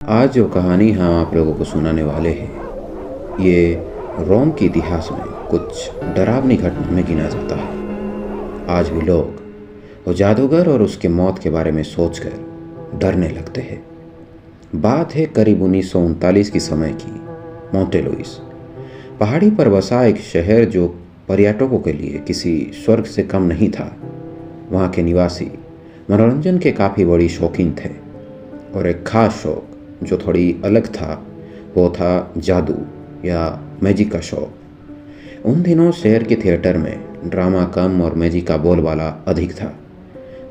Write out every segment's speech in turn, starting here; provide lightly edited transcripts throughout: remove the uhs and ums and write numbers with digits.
आज जो कहानी हम आप लोगों को सुनाने वाले हैं, ये रोम के इतिहास में कुछ डरावनी घटना में गिना जाता है। आज भी लोग वो जादूगर और उसके मौत के बारे में सोचकर डरने लगते हैं। बात है करीब 1939 की समय की। मोंटे लुइस पहाड़ी पर बसा एक शहर जो पर्यटकों के लिए किसी स्वर्ग से कम नहीं था। वहाँ के निवासी मनोरंजन के काफ़ी बड़ी शौकीन थे और एक खास शौक जो थोड़ी अलग था वो था जादू या मैजिक का शौक। उन दिनों शहर के थिएटर में ड्रामा कम और मैजिक का बोलबाला अधिक था।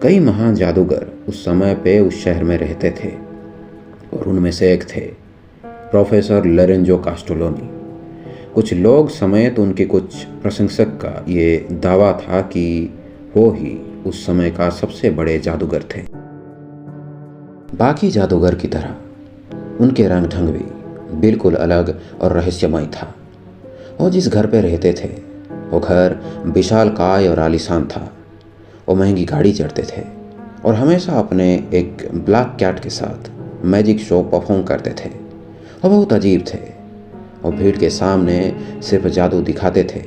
कई महान जादूगर उस समय पे उस शहर में रहते थे और उनमें से एक थे प्रोफेसर लोरेंजो कास्टेलिनी। कुछ लोग समेत उनके कुछ प्रशंसक का ये दावा था कि वो ही उस समय का सबसे बड़े जादूगर थे। बाकी जादूगर की तरह उनके रंग ढंग भी बिल्कुल अलग और रहस्यमय था। वो जिस घर पे रहते थे वो घर विशालकाय और आलीशान था। वो महंगी गाड़ी चढ़ते थे और हमेशा अपने एक ब्लैक कैट के साथ मैजिक शो परफॉर्म करते थे। वो बहुत अजीब थे। वो भीड़ के सामने सिर्फ जादू दिखाते थे,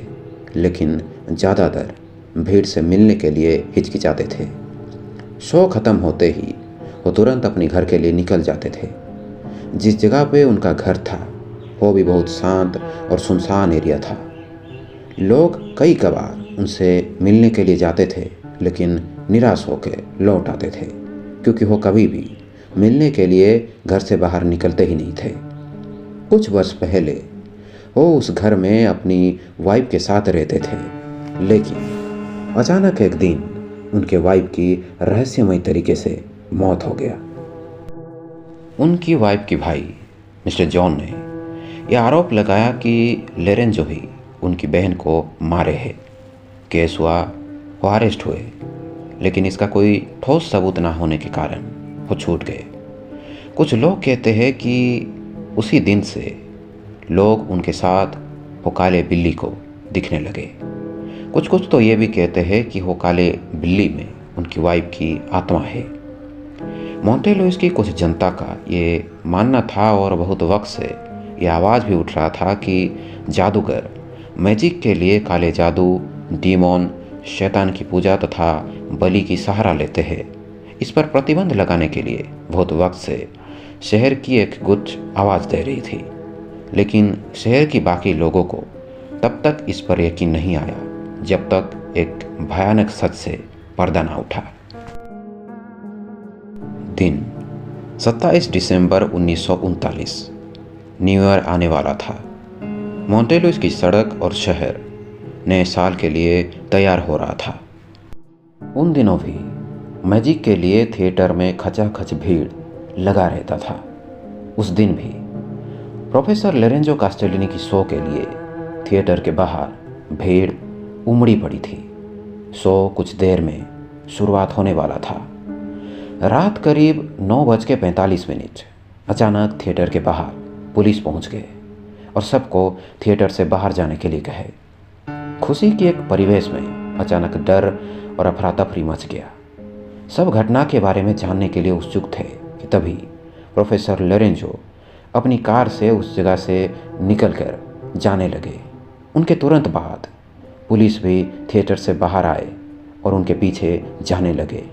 लेकिन ज़्यादातर भीड़ से मिलने के लिए हिचकिचाते थे। शो ख़त्म होते ही वो तुरंत अपने घर के लिए निकल जाते थे। जिस जगह पे उनका घर था वो भी बहुत शांत और सुनसान एरिया था। लोग कई बार उनसे मिलने के लिए जाते थे, लेकिन निराश होकर लौट आते थे क्योंकि वो कभी भी मिलने के लिए घर से बाहर निकलते ही नहीं थे। कुछ वर्ष पहले वो उस घर में अपनी वाइफ के साथ रहते थे, लेकिन अचानक एक दिन उनके वाइफ की रहस्यमय तरीके से मौत हो गया। उनकी वाइफ के भाई मिस्टर जॉन ने यह आरोप लगाया कि लोरेंजो ही उनकी बहन को मारे है। केस हुआ, वो अरेस्ट हुए, लेकिन इसका कोई ठोस सबूत ना होने के कारण वो छूट गए। कुछ लोग कहते हैं कि उसी दिन से लोग उनके साथ वो काले बिल्ली को दिखने लगे। कुछ तो ये भी कहते हैं कि वो काले बिल्ली में उनकी वाइफ की आत्मा है। मोंटे लुइस की कुछ जनता का ये मानना था और बहुत वक्त से ये आवाज़ भी उठ रहा था कि जादूगर मैजिक के लिए काले जादू, डीमोन, शैतान की पूजा तथा बलि की सहारा लेते हैं। इस पर प्रतिबंध लगाने के लिए बहुत वक्त से शहर की एक गुट आवाज़ दे रही थी, लेकिन शहर की बाकी लोगों को तब तक इस पर यकीन नहीं आया जब तक एक भयानक सच से पर्दा ना उठा। दिन 27 दिसंबर 1939, न्यू ईयर आने वाला था। मोंटे लुइस की सड़क और शहर नए साल के लिए तैयार हो रहा था। उन दिनों भी मैजिक के लिए थिएटर में खचाखच भीड़ लगा रहता था। उस दिन भी प्रोफेसर लोरेंजो कास्टेलिनी की शो के लिए थिएटर के बाहर भीड़ उमड़ी पड़ी थी। शो कुछ देर में शुरुआत होने वाला था। रात करीब 9:45। अचानक थिएटर के बाहर पुलिस पहुंच गए और सबको थिएटर से बाहर जाने के लिए कहे। खुशी के एक परिवेश में अचानक डर और अफरा तफरी मच गया। सब घटना के बारे में जानने के लिए उत्सुक थे कि तभी प्रोफेसर लोरेंजो अपनी कार से उस जगह से निकलकर जाने लगे। उनके तुरंत बाद पुलिस भी थिएटर से बाहर आए और उनके पीछे जाने लगे।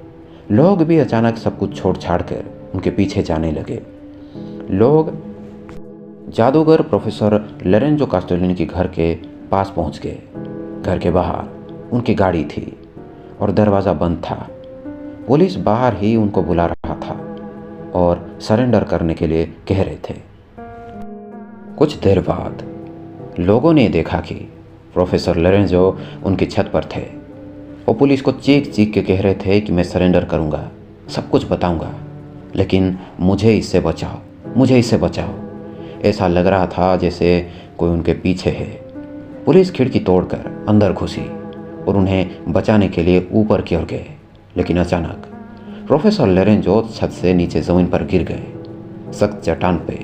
लोग भी अचानक सब कुछ छोड़ छाड़ कर उनके पीछे जाने लगे। लोग जादूगर प्रोफेसर लोरेंजो कास्टेलिनी के घर के पास पहुंच गए। घर के बाहर उनकी गाड़ी थी और दरवाज़ा बंद था। पुलिस बाहर ही उनको बुला रहा था और सरेंडर करने के लिए कह रहे थे। कुछ देर बाद लोगों ने देखा कि प्रोफेसर लोरेंजो उनकी छत पर थे। वो पुलिस को चीख चीख के कह रहे थे कि मैं सरेंडर करूंगा, सब कुछ बताऊंगा, लेकिन मुझे इससे बचाओ, मुझे इससे बचाओ। ऐसा लग रहा था जैसे कोई उनके पीछे है। पुलिस खिड़की तोड़कर अंदर घुसी और उन्हें बचाने के लिए ऊपर की ओर गए, लेकिन अचानक प्रोफेसर लोरेंजो छत से नीचे ज़मीन पर गिर गए। सख्त चट्टान पे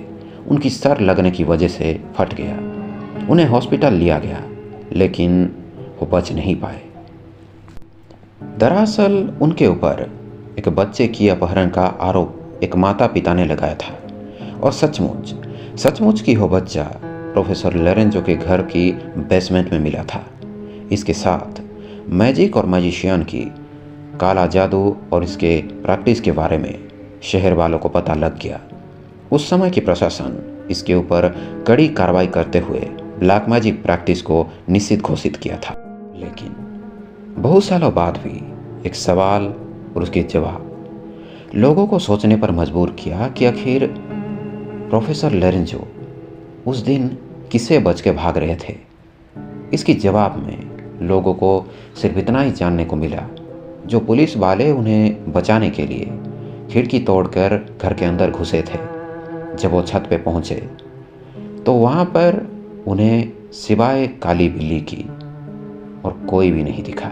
उनकी सर लगने की वजह से फट गया। उन्हें हॉस्पिटल लिया गया, लेकिन वो बच नहीं पाए। दरअसल उनके ऊपर एक बच्चे की अपहरण का आरोप एक माता पिता ने लगाया था और सचमुच सचमुच की वो बच्चा प्रोफेसर लोरेंजो के घर की बेसमेंट में मिला था। इसके साथ मैजिक और मैजिशियन की काला जादू और इसके प्रैक्टिस के बारे में शहर वालों को पता लग गया। उस समय की प्रशासन इसके ऊपर कड़ी कार्रवाई करते हुए ब्लैक मैजिक प्रैक्टिस को निषिद्ध घोषित किया था। लेकिन बहुत सालों बाद भी एक सवाल और उसके जवाब लोगों को सोचने पर मजबूर किया कि आखिर प्रोफेसर लोरेंजो उस दिन किससे बच के भाग रहे थे। इसके जवाब में लोगों को सिर्फ इतना ही जानने को मिला, जो पुलिस वाले उन्हें बचाने के लिए खिड़की तोड़कर घर के अंदर घुसे थे। जब वो छत पे पहुंचे तो वहाँ पर उन्हें सिवाय काली बिल्ली की और कोई भी नहीं दिखा।